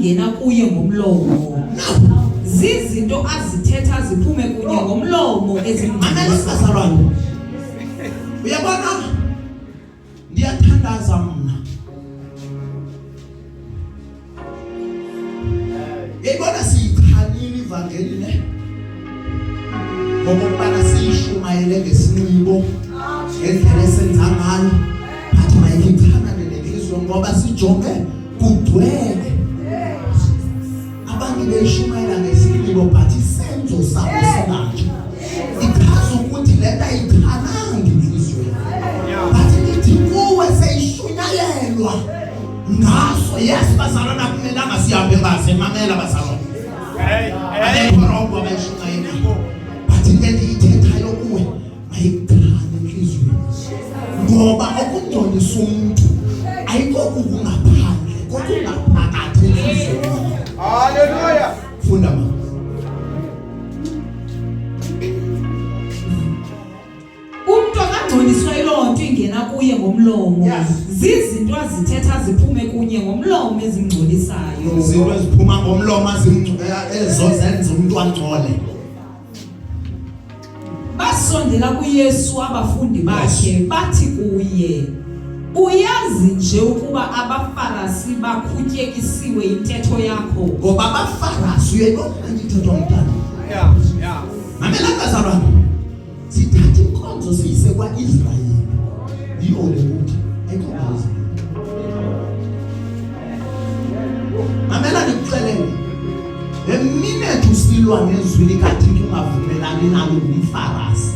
ingena kuye ngomlomo. Zizinto azithetha ziphume kunye ngomlomo ezimangalisayo. Uyabona? Ndiyathandaza mna. Yebona siyithanini ivangeli le. Ngokubana siyishumayele ngesinxibo, ngendlela esenza ngayo. Bathi mayithana nenhliziyo ngoba sijonge kudwele. Abantu beyishumayela ngesinxibo but isenzo sabo singatsho. Ikhaza ukuthi lento ayithananga inhliziyo yakho. Bathi nithi kuwe seyishunyayelwa ngaso. Yes bazalwana kumelanga sihambe ngase mamela bazalwana. Ayikho abayishumayela. Bathi lento ithethayo kuwe ayikuthanda inhliziyo. Ngoba okungcolisa umuntu ayikho kungaphandle kokungaphakathi enhliziyweni. Hallelujah. Funda ma. Umuntu akangcoliswa ilonto ingena kuye ngomlomo. Zizinto azithetha ziphume kunye ngomlomo ezingcolisayo. Izinto eziphuma ngomlomo ezo zenza umuntu angcole. Basondela kuYesu abafundi bakhe bathi kuye, uyazi nje ukuba abaFarisi bakhutyekisiwe intetho yakho. Ngoba abaFarisi uyayibona inthetho yomntana. Yeah. Mamela bazalwana. Sithatha inkonzo siyise kwaIsrayeli. Yiyole ukuthi ayikho. Mamela ngikuxelele. Eminethu usilwa nezwi likaThixo ungavumelani nalo ngumFarisi.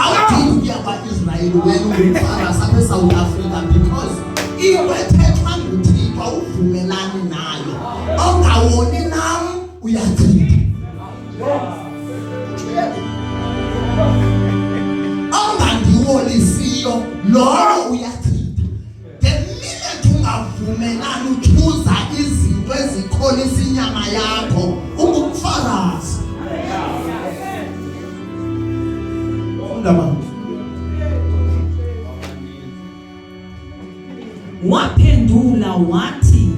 Awudingi ukuya kwaIsrayeli wena ungumFarisi apha eSouth Africa because into ethethwa nguThixo awuvumelani nayo. Ongawoni nam uyathini. Ongandiwolisiyo lo uyathini. The minute ungavumelani uthuza izinto ezikholisa inyama yakho ungumFarisi. Waphendula wathi,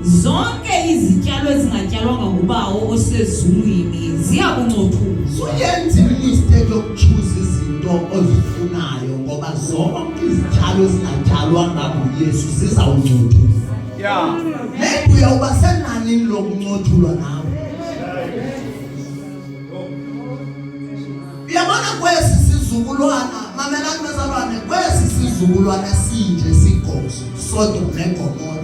zonke izityalo ezingatyalwanga nguBawo osezulwini ziyakuncothulwa. Uyenza imistake yokuchoose izinto ozifunayo ngoba zonke izityalo ezingatyalwanga nguYesu zizawuncothulwa. Yeah. Maybe uyawuba senanini lokuncothulwa nawe. Uyabona kwesi sizukulwana, mamelani bazalwane, kwesi sizukulwana sinje sigozo, Sodom neGomora.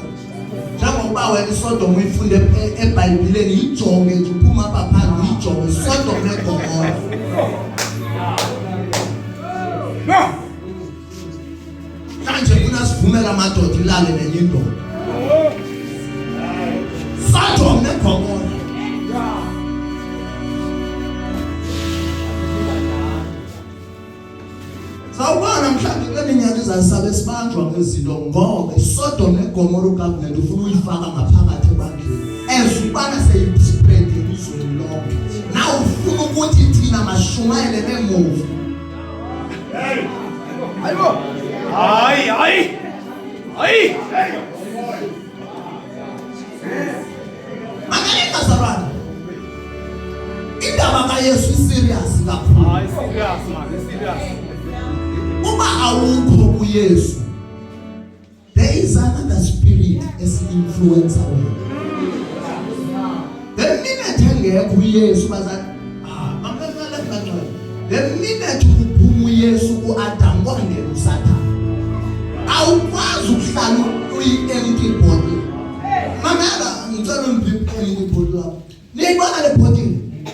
Njengoba wena iSodom uyifunde eBhayibhelini ijonge nje uphuma apha phandle ijonge Sodom neGomora. Kanje kuna sivumela amadoda ilale nenye indoda. Sodom neGomora. Sawubona mhlawumbe kweminyaka izasabe sibanjwa ngezinto ngoba iSodom neGomora uGovernment ufuna uyifaka ngaphakathi ebandleni. Ezubana seyispread elizweni lonke. Now ufuna ukuthi thina mashumayele bemuva. Hayi. Makalika zabana. Indaba kaYesu serious kakhulu. Serious man. Uba awukho kuYesu, there is another spirit esi-influencer wena. The minute engekho uYesu bazana mamela kancane. The minute uphuma uYesu kuAdam kwangena uSathane. Awukwazi ukuhlala uyi-empty body. Mamela ngicela empty body lapho. Niyibona le body?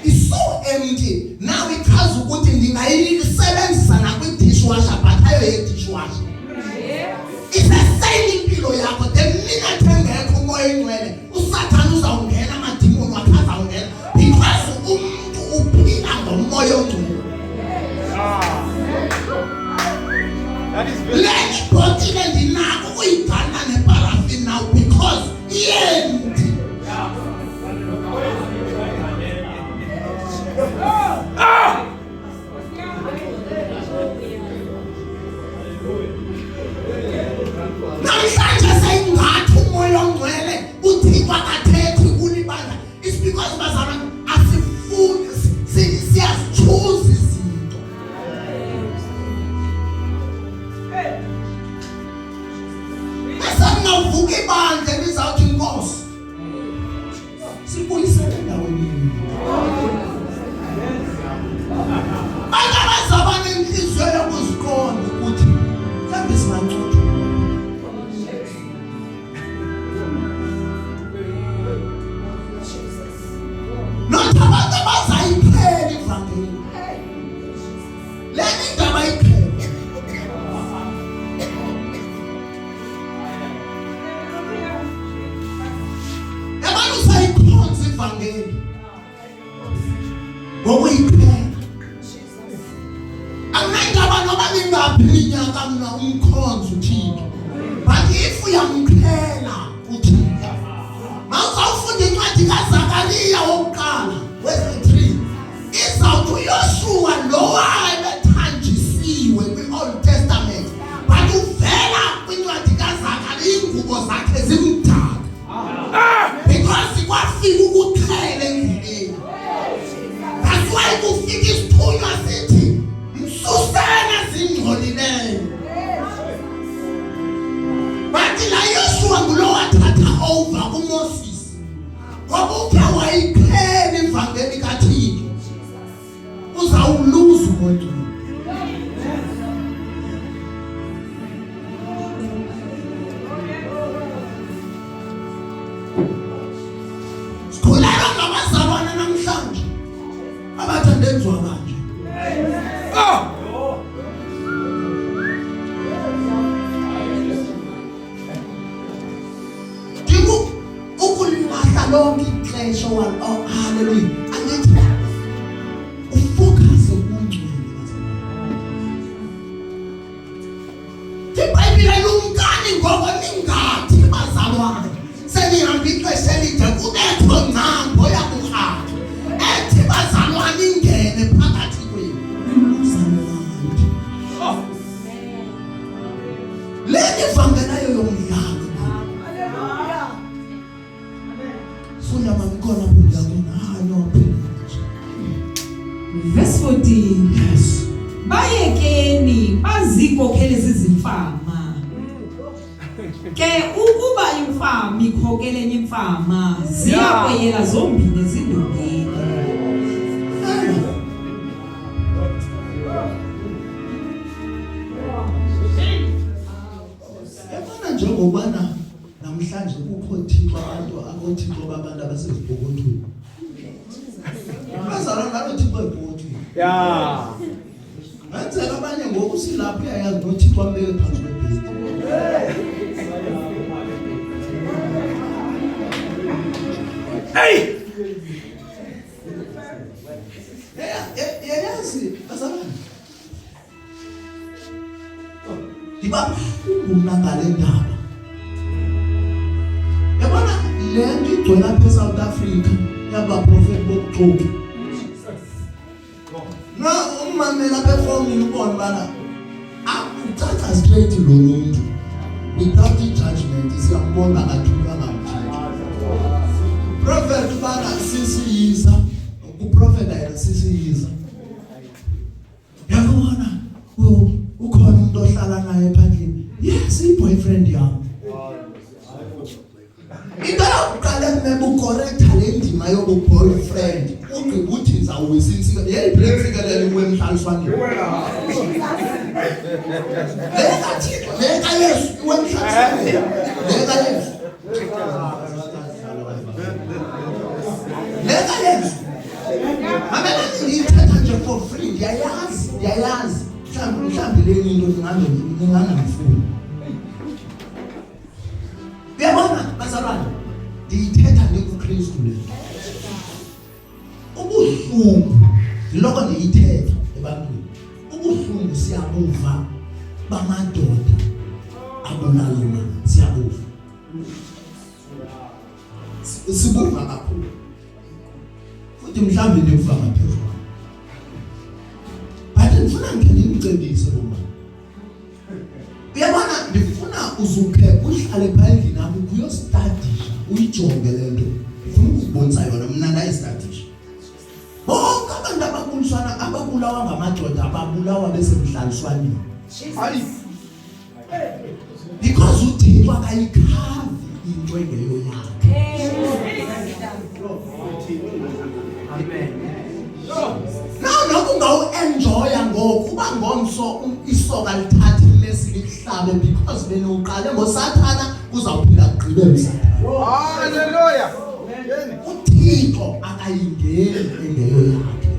It's so empty. Now ichaza ukuthi ndingayisebenzisa nakwi-dishwasher but ayo dishwasher. It's the same impilo yakho. The minute engekho umoya ingcwele, uSathane uzawungena amadimoni wakhe azawungena because umuntu uphila ngomoya ongcwele. That is very Let body lendinako uyigana neparafin now because empty. mingaphi iminyaka mna umkhonzo uThixo. But if uyamqhela uThixo, mawuzawufunda incwadi kaZakariya wokuqala verse 3, izawuthi uYoshua lo wayebethanjisiwe kwi-Old Testament, but uvela kwincwadi kaZakariya ingubo zakhe zimdaka. Because kwafika ukuqhela endleleni. That's why kufika isithunywa sithi msusene zingcolileyo. Bathi la Yoshua ngulo wathatha over kuMoses. Ngoba uphe wayiqhela ivangeli kaThixo. Uzawuluza umuntu. Sikhulelwa ngabazalwane namhlanje abathanda enzwa kanje. Diku ukulahla lonke ixesha hallelujah. Angithi ufocus kungcwele bazalwane. iBhayibheli lumkani ngoba ningathi bazalwane. Senihamba ixesha elide kubekho ngqambo yakuhamba. Ethi bazalwane ingene phakathi kwenu. Leni vangelayo yomdlalo. Funda mamkhona phela kuna no phela. Verse 14. Yes. Bayekeni bazikhokhele izimfama. Ke ukuba imfama ikhokele enye imfama ziyakweyela zombini ezindongeni. Yabona njengobana namhlanje kukho Thixo abantu akoThixo babantu abasezibhokothweni. Bazalwana ngalo Thixo ebhokothweni. Yeah. Ngenzeka abanye ngoku silapha uyayazi noThixo ambeke phansi kwebhedi. Hey! Yayazi bazalwana. Diba umnangale ndaba. Yabona le nto igcwele apha eSouth Africa yaba prophet bokuxoxa. Na umamela performing ubona bana akuthatha straight lo muntu without judgment siyambona akathulwa ngamthetho. Prophet bana sisiyiza uprofeta yena sisiyiza. Yabona ukhona umuntu ohlala naye phandleni. Yes, i-boyfriend yami. Into yokuqala kumele ucorrecta le ndima yobu boyfriend. Uthi ngizawuwisa insika. Yeyibreaksika le wemhlaliswane. Leka Yesu wemhlaliswane. Leka Yesu. Leka Yesu. Mamela ngithatha nje for free. Yayazi. Mhlawumbe le into nginganamfuni. Uyabona bazalwane, ndiyithetha ngekuKristu le. Ubuhlungu lokho ndiyithetha ebantwini. Ubuhlungu siyabuva bamadoda abonalona siyabuva. Sibuva kakhulu. Futhi mhlawumbe ndikuva ngaphezulu. But ngifuna ngicebise uma. Uyabona ndifuna uzuke uhlale phandle nami uyostudisha uyijonge lento. Ufuna ukubonisa yona mina ndayistudisha. Bonke abantu abakuliswana ababulawa ngamadoda ababulawa besemhlaliswaneni. Hayi. Because uThixo akayikhavi into engeyo yakhe. Amen. Nokungawu enjoya ngokuba ngomso isoka lithathe lesile ihlabe because bene uqale ngoSathana uzawuphila ugqibe uSathana. Hallelujah. uThixo akayingeni engeyo yakhe.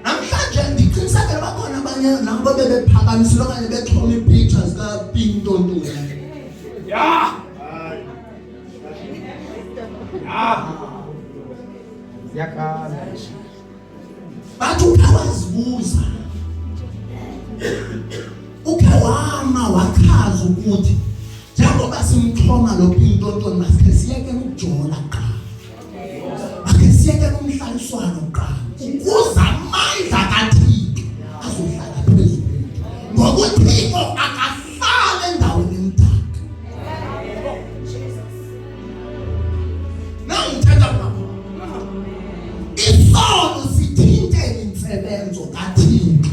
Namhlanje ndiqiniseke bakhona abanye nabo bebephakamisile okanye bethoma ipictures kaPink Tonto. Yeah. Yakhala. Bathu uyazibuza. ukwazi ukuthi njengoba simxhoma lo Pintontoni masike siyeke ukujola qha. Ake siyeke umhlaliswano qha. Ukuza amandla kaThixo azohlala phezulu. Ngokuthi uThixo akahlala endaweni emdaka. Nangithatha baba. Isono sithintele insebenzo kaThixo.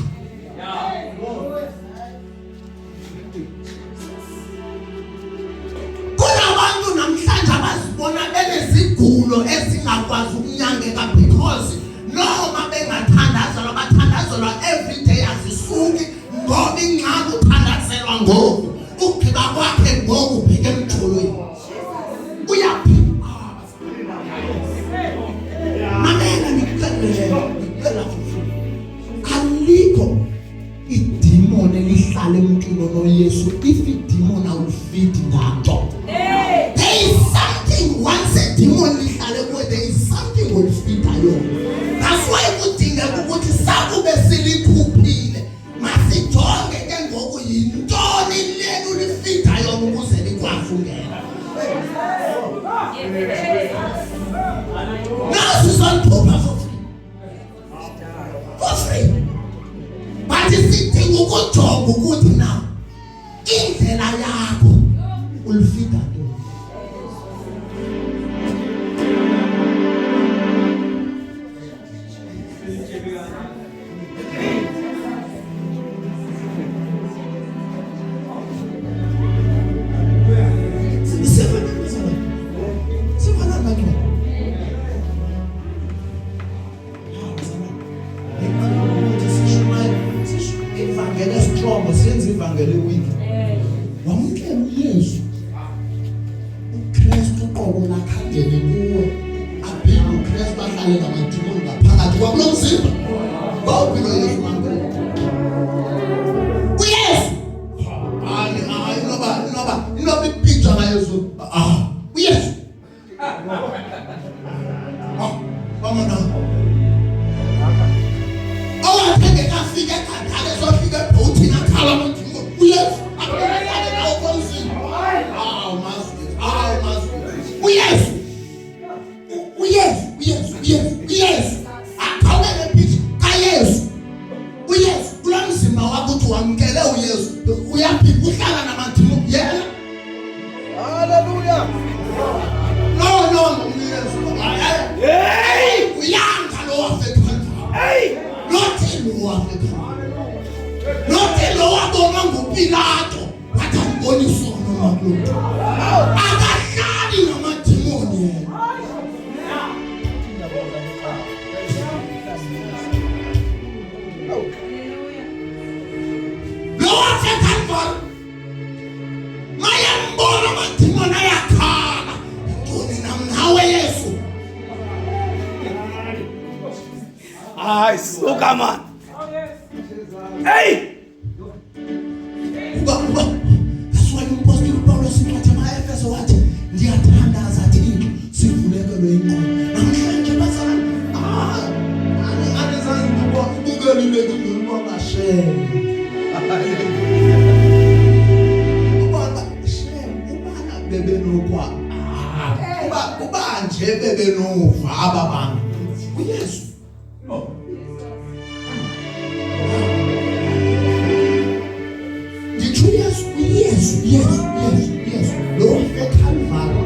Kunabantu namhlanje abazibona benezigulo ezingakwazi ukunyangeka because noma bengathandazelwa bathandazelwa every day azisuki ngoba ingxaki uthandazelwa ngoku ugqiba kwakhe ngoku ubheke emtholweni uyaphila mamela ngicela alikho idemon elihlala emntwini noYesu if idemon awufit ngato there is something once a demon lihlale kuwe there is something will fit ayo. That's why kudingeka ukuthi sakube silikhuphile masijonge ke ngoku yintoni lenu lifita yona ukuze likwazi ungena. Now sizonthupha for free. But sidinga ukujonga ukuthi na indlela yakho ulifita yona. Evangeli week. Wamkela uYesu. uKristu qobo lakhangene kuwe. Aphinde uKristu ahlale namadimoni ngaphakathi kwalo mzimba. Bawuphilo Yesu mangele. uYesu. Inoba ipicture kaYesu. uYesu. Vamos now. Owathenge kafika ekhaya sofika ebhouthini akhala umuntu. Uyesu akubekane nawo komzini. Uyesu akhawulele phithi kaYesu. Uyesu kulomzimba wakho uthi wamkele uYesu uyaphila uhlala namadimoni yena. Hallelujah. No uYesu. Hey uyanga lo wafethu. Hey lothi lo wafethu. Lothi lo wabona nguPilato wathi angiboni isono makulo. Akahlali namadimoni yena. Lo wafethu mayambona amadimoni ayakhala. Ntoni nawe Yesu. Ay, suka man. Hey! That's why uMpostoli Paulos incwadi yama-Efeso wathi ndiyathandaza Thixo sivulekelwe ingqondo. Namhlanje bazalwane anizange ubukele into ngibongashem. Ubana bebenokwa. Kuba nje bebenova aba bantu. uYesu. Yes. Lo eKalvari.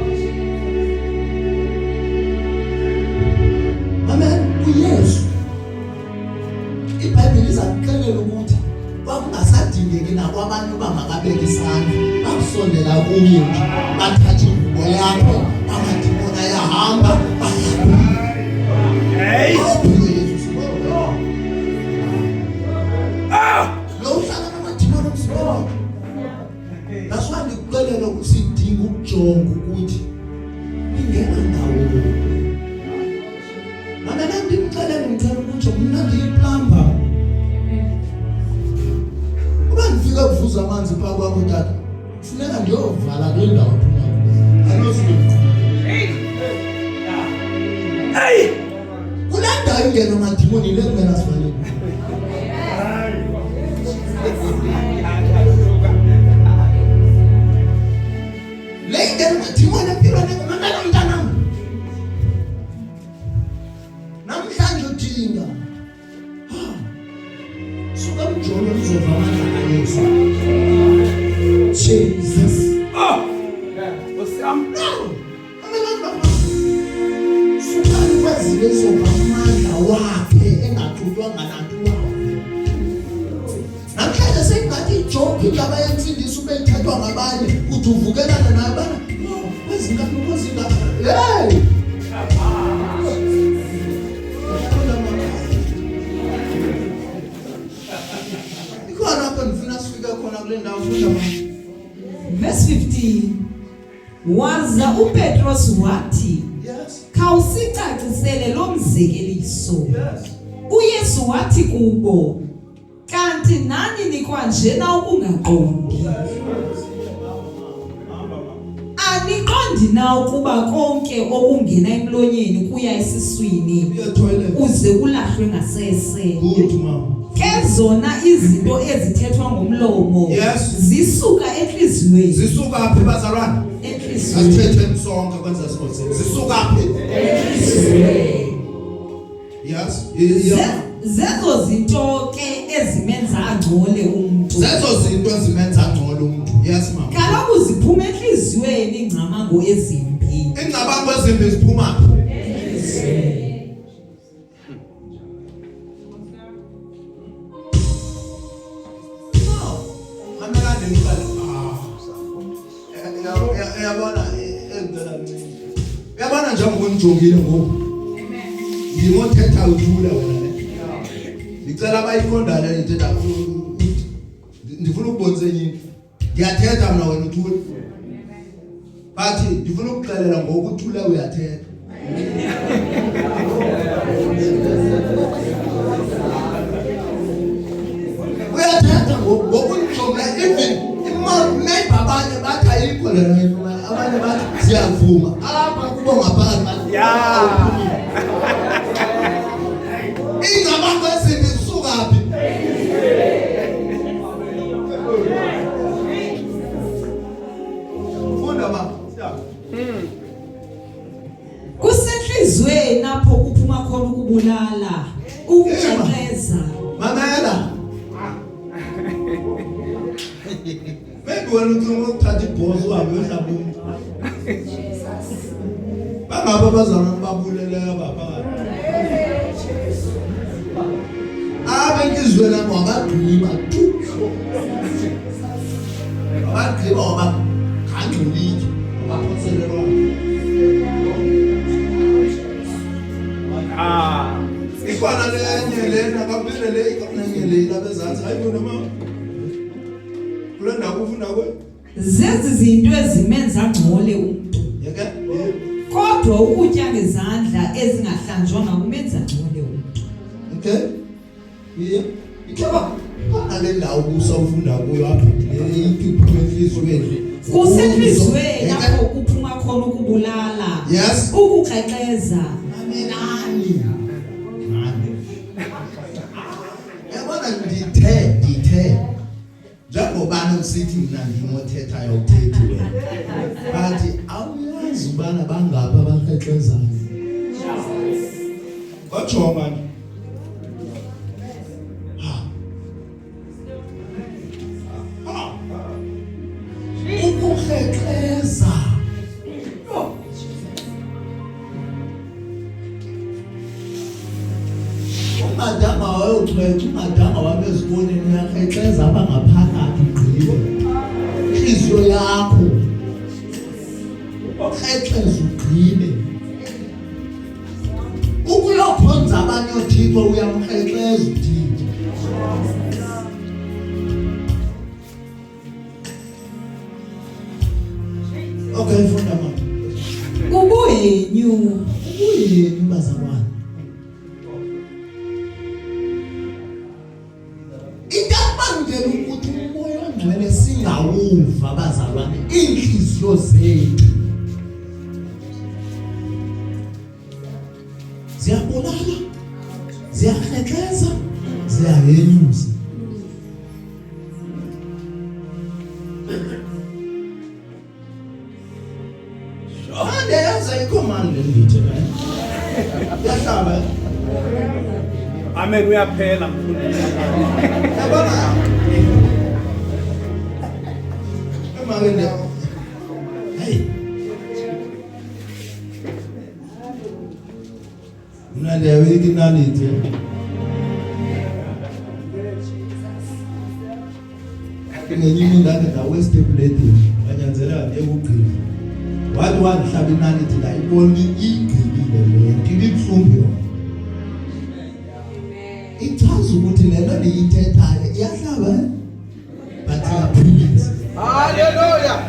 Amen. uYesu. iBhayibheli izakuxelela ukuthi kwakungasadingeki nakwabantu bangakabeka isandla. Bakusondela kuye nje. Bathatha ingubo yakho, amadimoni ayahamba, bayaphila. Hey! Lo uhlala namadimoni omsibelo. That's why ngikuxelela ukusidinga ukujonga ukuthi ingena ndawo. Mama ngicela ukuthi mina ngiyiplumber. Uma ngifika kuvuza amanzi pha kwakho tata, kufuneka ndiyovala kule ndawo phuma. Ayinosuku. Hey! Kule ndawo ingena amadimoni le kumele sifanele. Jesus. Oh. Osam. Sukani kwezinto ezokamandla wakhe engathuthwanga nantuwayo. Namhlanje sengathi ijoke indaba yensindiso ubeyithathwa ngabanye uthi uvukelana nabana. Kwezinto. Hey! Ikhona apho ndifuna sifike khona kule ndawo funda mama. Verse 15. Waza uPetros wathi, Yes. khawusicacisele lo mzekeliso. Yes. uYesu wathi kubo, kanti nani nikwanjena ukungaqondi? Aniqondi na ukuba konke okungena emlonyeni kuya esiswini uze kulahlwe ngasese? Good mama. Ke zona izinto ezithethwa ngomlomo Yes. zisuka enhliziyweni. Zisuka phi bazalwane? Enhliziyweni. Asithethe sonke kwenza sikhoze. Zisuka phi? Yes. Zezo zinto ke ezimenza angcole umuntu. Zezo zinto ezimenza ngcono umuntu. Yes mama. Kaloku ziphuma enhliziyweni ingcamango ezimbi. Ingcabango ezimbi ziphuma. Yabona njengoba unijongile ngoku. Ngimothetha uthula wena le. Ngicela abayiqondayo lethetha ndifuna ukubonisa enye into. Ngiyathetha mina wena uthula. Bathi ndifuna ukuxelela ngoku uthula uyathetha. Uyathetha ngoku unijongile even imali babanye bathi ayikho lena abanye bathi siyavuma apha kubo ngaphakathi. Ingcabango ezimbi zisuka phi? Funda baba. Kusenhliziyweni apho kuphuma khona ukubulala, ukuxexeza. Mamela. Maybe wena uthi uthatha ibhozo uhambe uyohlamba umuntu. Bangaba bazalwane babuleleyo baba. Abenhliziyweni nabo abagqiba tu. Abagqiba ngoba kangcolile abaphoselelwa. Ikhona lenye lena kabile le ikhona le abezansi ayibona mama. Kulenda kufunda kwe. Zezi zinto ezimenza angcole umuntu. Yeke? Kodwa ukutya ngezandla ezingahlanjwanga kumenza angcole umuntu. Okay? Yeah. Ikaba ale ndawo kusawufunda kuyo apha iphupho enhliziyweni. Kusenhliziyweni lapho kuphuma khona ukubulala. Yes. Ukuxexeza. Mamelani. Yabona ndithe njengoba usithi mina ngimothetha ayawuthethi wena. Bathi awuyazi ubana bangapha abaxexezayo. Kwatsho manje. Ukuxexeza. Umadama wayothetha umadama wabeziboneni uyaxexeza abangaphakathi ugqibe. Inhliziyo yakho. Uxexeza ugqibe. Ukuyokhonza abanye oThixo uyamxexeza uThixo. Okay, funda mama. Ubuhenyu bazalwane. Ingabangela ukuthi umoya ongcwele singawuva bazalwane inhliziyo zethu. Ziyabulala, ziyaxexeza, ziyayenyuza. Ande yaza icommand ndithi ne. Yahlaba. Amen uyaphela mfundisi. Yabona. Uma wena. Hey. Mina lewe kinalite. Ngenyimi ngane da West Plate banyanzela ekugcina. Wathi wahlaba inalite la iboni igcibile le ngibhlungu yona. Ichaza ukuthi lento liyithethayo iyahlaba but iyaphilisa. Hallelujah.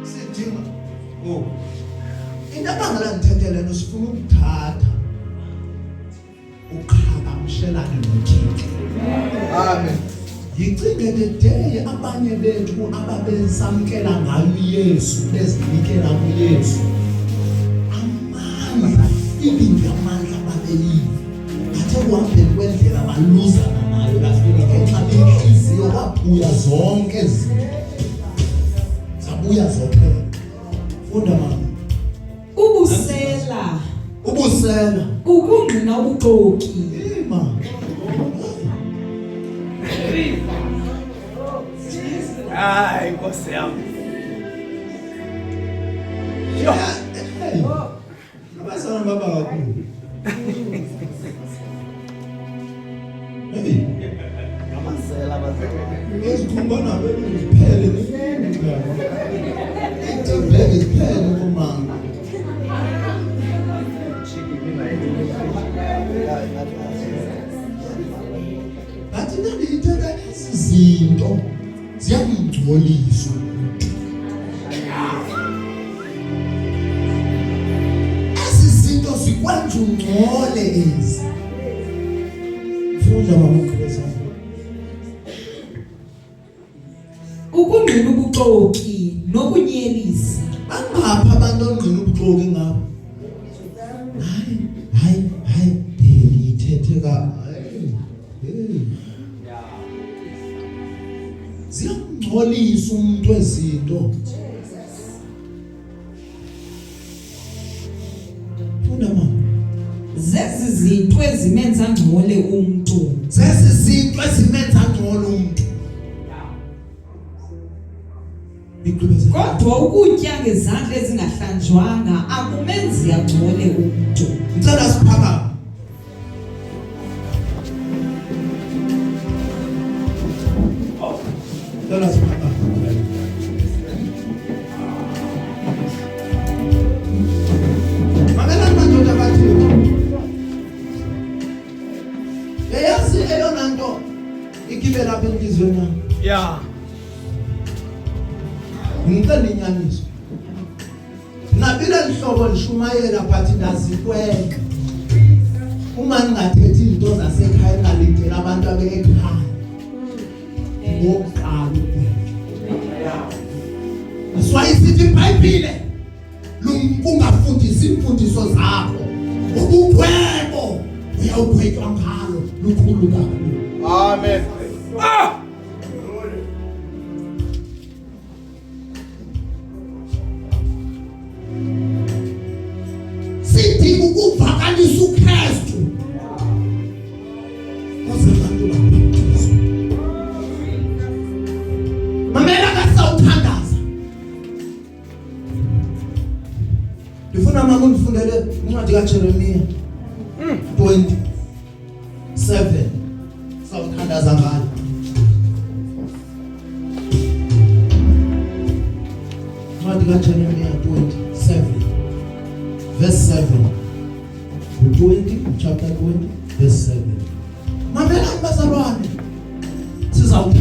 Sidinga into abangela ngithethele nosifuna ukuthatha uqhagamshelane noThixo. Amen. Yicinge the day abanye bethu ababesamkela ngayo uYesu bezinikela kuYesu amandla ibintu amandla babeyiva bathe kuhambeni kwendlela baluzana nayo bafike ngenxa benhliziyo kwabuya zonke izinto zabuya zophela. Funda mama. Ubusela ukungqina ubuxoki mama. Hayi Nkosi yami. Abasana baba kakhulu. Hey. Amasela bazeke. Ngizikhumbana beziphele nefunda. Ithi ziphele kumanga. Bathi nandiyithatha izinto ziyangcolisa. Izinto zikwenza ungcole ezi. Funda mamukhweza. ukungqina ubuxoki nokunyelisa. Bangapha abantu ongqina ubuxoki ngabo. Hayi ngithethe ka. Ziyangcolisa umuntu ezinto. Funda mama. Zezi zinto ezimenza ngcole umuntu. Zezi zinto ezimenza ngcole umuntu. Kodwa ukutya ngezandla ezingahlanjwanga akumenzi angcole umuntu. Ngicela siphaka. Ngicela siphaka. Mamela madoda bathi. Yazi eyona nto ikibela apha enhlizweni yami. Yeah. Ngicela inyaniso. Nabile lihlobo lishumayela but ndazikwenza. Uma ningathethi izinto zasekhaya ngalindela abantu abekhaya. Ngokuqala ukwenza. Swayisithi iBhayibhile ungafundisi imfundiso zakho. Ubukhwebo uyawukhwetshwa ngalo lukhulu kakhulu. Amen. Ah! Sidinga ukuvakalisa uKristu. Abantu babhaptizwe. Mamela kasawuthandaza. Ndifuna mama undifundele incwadi kaJeremiya 27. Sawuthandaza ngayo. Incwadi kaJeremiya 27 verse 7. 20 chapter 20 verse 7. Mamela bazalwane. Sizawuthanda